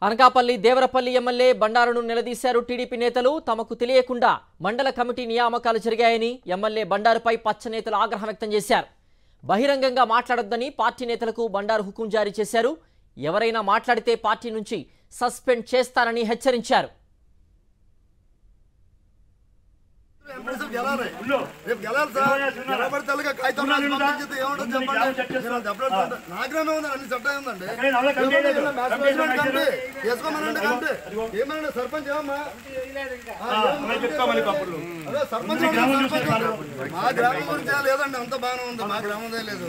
Anakapalli Devarapalli MLA బండారును నిలదీశారు TDP నేతలు. తమకు తెలియకుండా మండల కమిటీ నియామకాలు జరిగాయని ఎమ్మెల్యే బండారుపై పచ్చ నేతలు ఆగ్రహం వ్యక్తం చేశారు. బహిరంగంగా మాట్లాడొద్దని పార్టీ నేతలకు బండారు హుకుం జారీ చేశారు. ఎవరైనా మాట్లాడితే పార్టీ నుంచి సస్పెండ్ చేస్తారని హెచ్చరించారు. లేదండి అంత బాగానే ఉంది. మా గ్రామందే లేదు.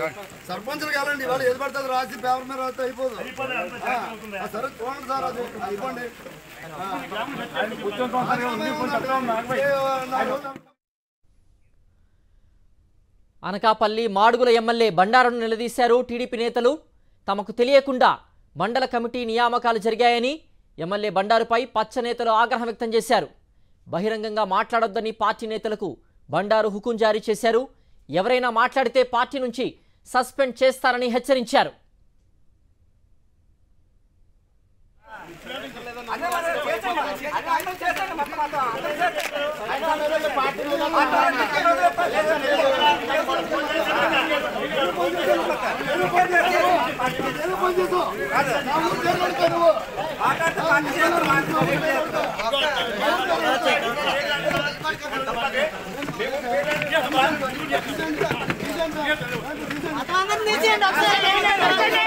సర్పంచులు కాదండి వాళ్ళు ఏది పడుతుంది రాసి పేపర్ మీద రాస్తే అయిపోదు. సరే చూడండి సార్ అది అయిపోండి. అనకాపల్లి మాడుగుల ఎమ్మెల్యే బండారును నిలదీశారు టీడీపీ నేతలు. తమకు తెలియకుండా మండల కమిటీ నియామకాలు జరిగాయని ఎమ్మెల్యే బండారుపై పచ్చ నేతలు ఆగ్రహం వ్యక్తం చేశారు. బహిరంగంగా మాట్లాడొద్దని పార్టీ నేతలకు బండారు హుకుం జారీ చేశారు. ఎవరైనా మాట్లాడితే పార్టీ నుంచి సస్పెండ్ చేస్తారని హెచ్చరించారు. అతను